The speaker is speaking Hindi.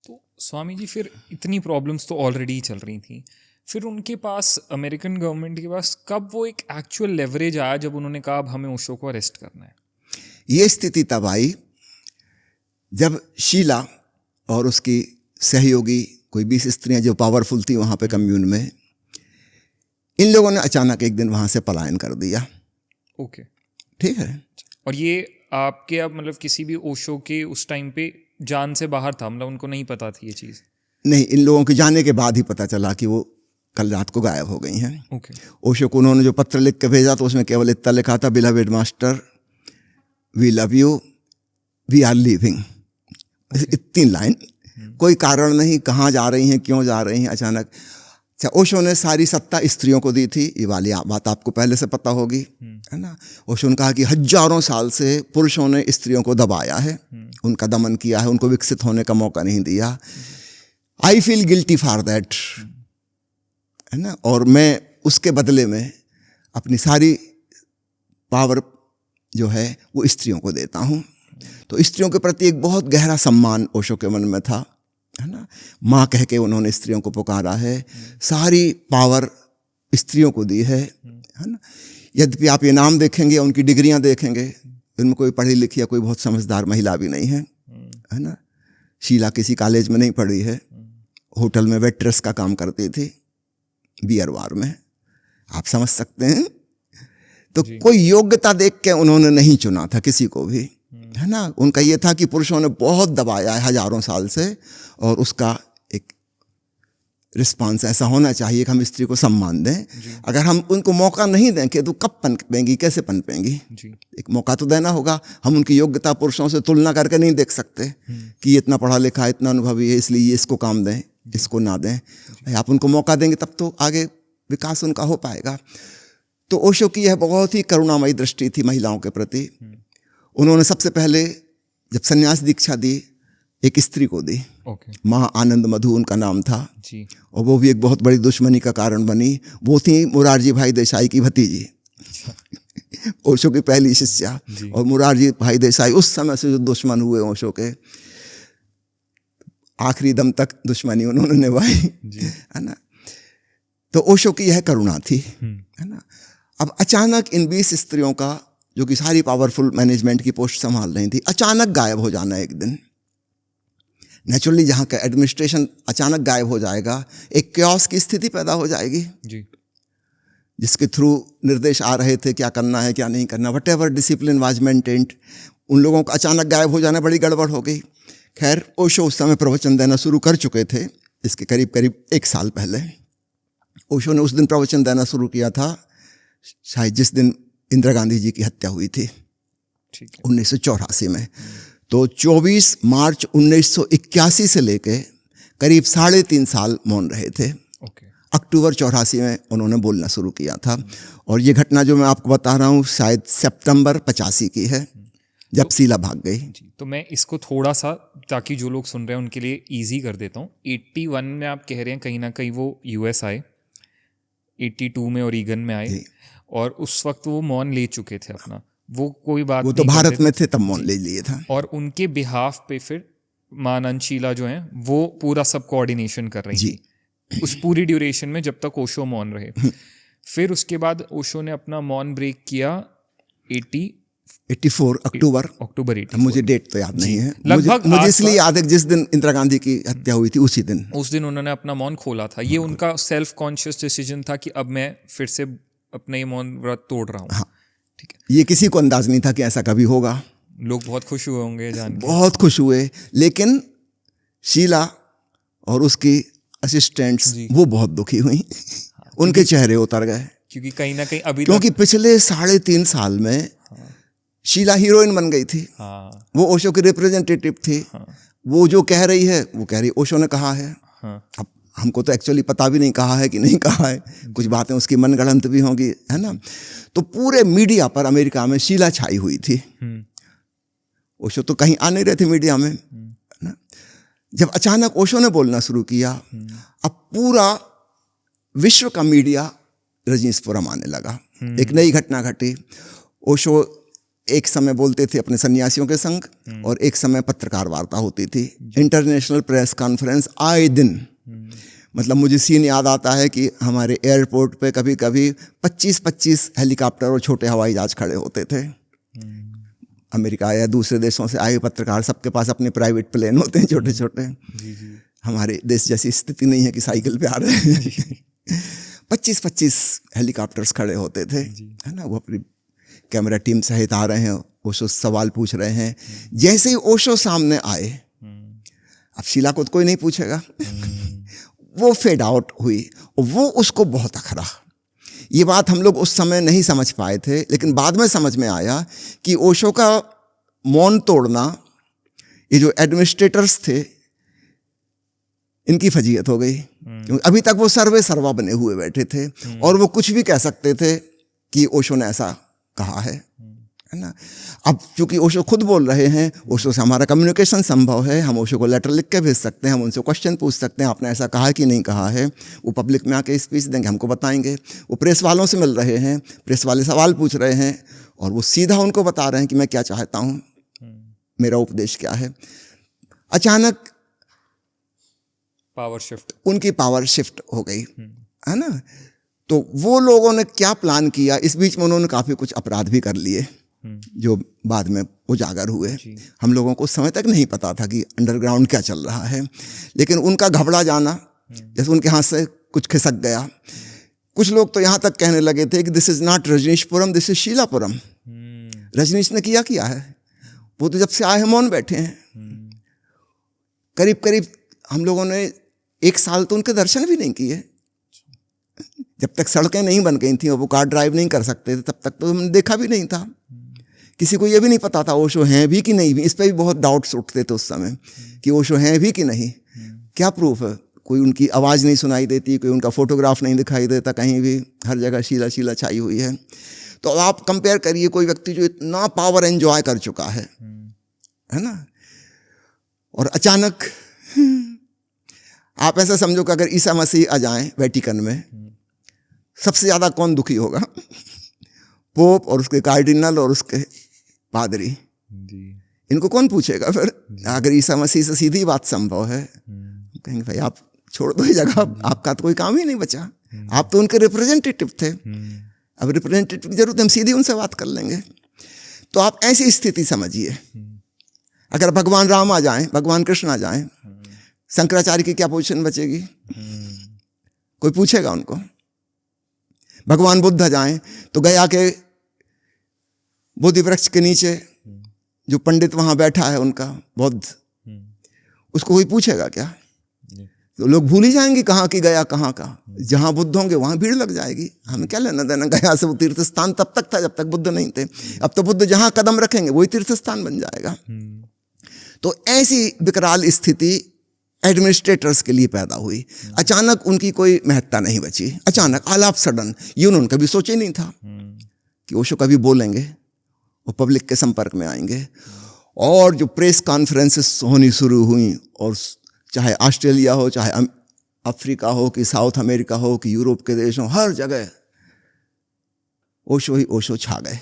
तो स्वामी जी फिर इतनी प्रॉब्लम्स तो ऑलरेडी चल रही थी, फिर उनके पास, अमेरिकन गवर्नमेंट के पास, कब वो एक एक्चुअल लेवरेज आया जब उन्होंने कहा अब हमें ओशो को अरेस्ट करना है? ये स्थिति तब आई जब शीला और उसकी सहयोगी कोई 20 स्त्रियां जो पावरफुल थी वहाँ पे कम्यून में, इन लोगों ने अचानक एक दिन वहाँ से पलायन कर दिया। ओके, ठीक है। और ये आपके, अब मतलब किसी भी ओशो के उस टाइम पे जान से बाहर था, मतलब उनको नहीं पता थी ये चीज़? नहीं, इन लोगों के जाने के बाद ही पता चला कि वो कल रात को गायब हो गई हैं। ओके। ओशो को उन्होंने जो पत्र लिख के भेजा तो उसमें केवल इतना लिखा था, beloved master, we love you, we are leaving. इतनी लाइन, कोई कारण नहीं, कहाँ जा रही हैं, क्यों जा रही हैं अचानक। अच्छा, ओशो ने सारी सत्ता स्त्रियों को दी थी, ये वाली बात आपको पहले से पता होगी, है ना। ओशो ने कहा कि हजारों साल से पुरुषों ने स्त्रियों को दबाया है, उनका दमन किया है, उनको विकसित होने का मौका नहीं दिया। I feel guilty for that, है ना, और मैं उसके बदले में अपनी सारी पावर जो है वो स्त्रियों को देता हूँ। तो स्त्रियों के प्रति एक बहुत गहरा सम्मान ओशो के मन में था, है ना। माँ कह के उन्होंने स्त्रियों को पुकारा है, सारी पावर स्त्रियों को दी है ना। यद्यपि आप ये नाम देखेंगे, उनकी डिग्रियां देखेंगे, इनमें कोई पढ़ी लिखी या कोई बहुत समझदार महिला भी नहीं है, है ना। शीला किसी कॉलेज में नहीं पढ़ी है, होटल में वेट्रेस का काम करती थी, बियर बार में, आप समझ सकते हैं। तो कोई योग्यता देख के उन्होंने नहीं चुना था किसी को भी, है ना। उनका ये था कि पुरुषों ने बहुत दबाया है हजारों साल से, और उसका एक रिस्पांस ऐसा होना चाहिए कि हम स्त्री को सम्मान दें। अगर हम उनको मौका नहीं देंगे तो कब पनपेंगी, कैसे पनपेंगी? एक मौका तो देना होगा। हम उनकी योग्यता पुरुषों से तुलना करके नहीं देख सकते कि ये इतना पढ़ा लिखा है, इतना अनुभवी है, इसलिए ये इसको काम दें, इसको ना दें। आप उनको मौका देंगे तब तो आगे विकास उनका हो पाएगा। तो ओशो की यह बहुत ही करुणामयी दृष्टि थी महिलाओं के प्रति। उन्होंने सबसे पहले जब संन्यास दीक्षा दी, एक स्त्री को दी, माँ आनंद मधु उनका नाम था जी। और वो भी एक बहुत बड़ी दुश्मनी का कारण बनी। वो थी मुरारजी भाई देसाई की भतीजी, ओशो की पहली शिष्या। और मुरारजी भाई देसाई उस समय से जो दुश्मन हुए ओशो के, आखिरी दम तक दुश्मनी उन्होंने निभाई, है ना। तो ओशो की यह करुणा थी, है ना। अब अचानक इन 20 स्त्रियों का, जो कि सारी पावरफुल मैनेजमेंट की पोस्ट संभाल रही थी, अचानक गायब हो जाना एक दिन। नेचुरली जहाँ का एडमिनिस्ट्रेशन अचानक गायब हो जाएगा, एक क्योस की स्थिति पैदा हो जाएगी जी, जिसके थ्रू निर्देश आ रहे थे क्या करना है क्या नहीं करना, what ever discipline was maintained, उन लोगों का अचानक गायब हो जाना बड़ी गड़बड़ हो गई। खैर, ओशो उस समय प्रवचन देना शुरू कर चुके थे, इसके करीब करीब 1 साल पहले। ओशो ने उस दिन प्रवचन देना शुरू किया था, शायद जिस दिन इंदिरा गांधी जी की हत्या हुई थी 1984 में। तो 24 मार्च 1981 से लेके करीब 3.5 साल मौन रहे थे। अक्टूबर 84 में उन्होंने बोलना शुरू किया था। और ये घटना जो मैं आपको बता रहा हूँ शायद सितंबर 85 की है, जब शीला भाग गई। तो मैं इसको थोड़ा सा, ताकि जो लोग सुन रहे हैं उनके लिए ईजी कर देता हूँ। 81 में आप कह रहे हैं कहीं ना कहीं वो यूएस आए, 82 में ओरेगन में आए, और उस वक्त वो मौन ले चुके थे अपना, वो कोई बात वो तो भारत में थे तब मौन ले लिए था। और उनके बिहाफ पे फिर मां नंदशीला जो हैं वो पूरा सब कोऑर्डिनेशन कर रही थी उस पूरी ड्यूरेशन में जब तक ओशो मौन रहे। फिर उसके बाद ओशो ने अपना मौन ब्रेक किया 84 अक्टूबर 84। मुझे डेट तो याद नहीं है, मुझे इसलिए याद है जिस दिन इंदिरा गांधी की हत्या हुई थी उस दिन उन्होंने अपना मौन खोला था। ये उनका सेल्फ कॉन्शियस डिसीजन था कि अब मैं फिर से अपने मौन व्रत तोड़ रहा हूँ। हाँ, ठीक है। ये किसी को अंदाज नहीं था कि ऐसा कभी होगा। लोग बहुत खुश हुए होंगे जान के, बहुत खुश हुए, लेकिन शीला और उसकी असिस्टेंट्स वो बहुत दुखी हुई। उनके चेहरे उतर गए, क्योंकि कहीं ना कहीं अभी क्योंकि पिछले 3.5 साल में शीला हीरोइन बन गई थी। वो ओशो की रिप्रेजेंटेटिव थी। वो जो कह रही है वो कह रही ओशो ने कहा है। अब हमको तो एक्चुअली पता भी नहीं कहा है कि नहीं कहा है, कुछ बातें उसकी मनगढ़ंत भी होंगी, है ना। तो पूरे मीडिया पर अमेरिका में शीला छाई हुई थी। ओशो तो कहीं आ नहीं रहे थे मीडिया में, ना। जब अचानक ओशो ने बोलना शुरू किया, अब पूरा विश्व का मीडिया रजनीशपुरम आने लगा। एक नई घटना घटी। ओशो एक समय बोलते थे अपने सन्यासियों के संग, और एक समय पत्रकार वार्ता होती थी, इंटरनेशनल प्रेस कॉन्फ्रेंस आए दिन। मतलब मुझे सीन याद आता है कि हमारे एयरपोर्ट पे कभी कभी 25-25 हेलीकॉप्टर और छोटे हवाई जहाज खड़े होते थे। अमेरिका या दूसरे देशों से आए पत्रकार, सबके पास अपने प्राइवेट प्लेन होते हैं छोटे छोटे। हमारे देश जैसी स्थिति नहीं है कि साइकिल पे आ रहे हैं। 25-25 हेलीकॉप्टर्स खड़े होते थे, है ना। वो अपनी कैमरा टीम सहित आ रहे हैं, ओशो सवाल पूछ रहे हैं। जैसे ही ओशो सामने आए, अब शीला को तो कोई नहीं पूछेगा, वो फेड आउट हुई और वो उसको बहुत अखरा। ये बात हम लोग उस समय नहीं समझ पाए थे, लेकिन बाद में समझ में आया कि ओशो का मौन तोड़ना, ये जो एडमिनिस्ट्रेटर्स थे इनकी फजीयत हो गई, क्योंकि अभी तक वो सर्वे सर्वा बने हुए बैठे थे और वो कुछ भी कह सकते थे कि ओशो ने ऐसा कहा है ना। अब चूंकि ओशो खुद बोल रहे हैं, ओशो से हमारा कम्युनिकेशन संभव है, हम ओशो को लेटर लिख के भेज सकते हैं, हम उनसे क्वेश्चन पूछ सकते हैं, आपने ऐसा कहा कि नहीं कहा है। वो पब्लिक में आके स्पीच देंगे, हमको बताएंगे। वो प्रेस वालों से मिल रहे हैं, प्रेस वाले सवाल पूछ रहे हैं और वो सीधा उनको बता रहे हैं कि मैं क्या चाहता हूँ, मेरा उपदेश क्या है। अचानक पावर शिफ्ट, उनकी पावर शिफ्ट हो गई, है ना। तो वो लोगों ने क्या प्लान किया, इस बीच में उन्होंने काफ़ी कुछ अपराध भी कर लिए जो बाद में उजागर हुए। हम लोगों को उस समय तक नहीं पता था कि अंडरग्राउंड क्या चल रहा है, लेकिन उनका घबरा जाना, जैसे उनके हाथ से कुछ खिसक गया। कुछ लोग तो यहाँ तक कहने लगे थे कि this is not Rajneeshpuram, this is Sheelapuram. Rajneesh ने किया है, वो तो जब से आए हैं मौन बैठे हैं। करीब करीब हम लोगों ने 1 साल तो उनके दर्शन भी नहीं किए। जब तक सड़कें नहीं बन गई थी और वो कार ड्राइव नहीं कर सकते थे, तब तक तो हमने देखा भी नहीं था। किसी को ये भी नहीं पता था ओशो हैं भी कि नहीं भी। इस पर भी बहुत डाउट्स उठते थे उस समय कि ओशो हैं भी कि नहीं। क्या प्रूफ है? कोई उनकी आवाज़ नहीं सुनाई देती, कोई उनका फोटोग्राफ नहीं दिखाई देता कहीं भी, हर जगह शीला शीला छाई हुई है। तो अब आप कंपेयर करिए, कोई व्यक्ति जो इतना पावर एंजॉय कर चुका है ना, और अचानक आप ऐसा समझो कि अगर ईसा मसीह आ जाएं वेटिकन में, सबसे ज़्यादा कौन दुखी होगा? पोप और उसके कार्डिनल और उसके पादरी। इनको कौन पूछेगा फिर? अगर ईसा मसीह से सीधी बात संभव है, कहेंगे भाई आप छोड़ दो ये जगह, आपका तो कोई काम ही नहीं बचा, आप तो उनके रिप्रेजेंटेटिव थे। अब रिप्रेजेंटेटिव की जरूरत, हम सीधी उनसे बात कर लेंगे। तो आप ऐसी स्थिति समझिए, अगर भगवान राम आ जाएं, भगवान कृष्ण आ जाएं, शंकराचार्य की क्या पोजीशन बचेगी? कोई पूछेगा उनको? भगवान बुद्ध आ जाएं तो गया के बोधि वृक्ष के नीचे जो पंडित वहां बैठा है उनका बौद्ध, उसको कोई पूछेगा क्या? तो लोग भूल ही जाएंगे कहाँ की गया, कहाँ का। जहां बुद्ध होंगे वहां भीड़ लग जाएगी। हमें क्या लेना देना गया से? वो तीर्थ स्थान तब तक था जब तक बुद्ध नहीं थे। अब तो बुद्ध जहां कदम रखेंगे वही तीर्थ स्थान बन जाएगा। तो ऐसी विकराल स्थिति एडमिनिस्ट्रेटर्स के लिए पैदा हुई। अचानक उनकी कोई महत्ता नहीं बची। अचानक ऑल ऑफ सडन, ये उन्होंने कभी सोचे नहीं था कि ओशो कभी बोलेंगे, वो पब्लिक के संपर्क में आएंगे। और जो प्रेस कॉन्फ्रेंसेस होनी शुरू हुई, और चाहे ऑस्ट्रेलिया हो, चाहे अफ्रीका हो, कि साउथ अमेरिका हो, कि यूरोप के देश हो, हर जगह ओशो ही ओशो छा गए।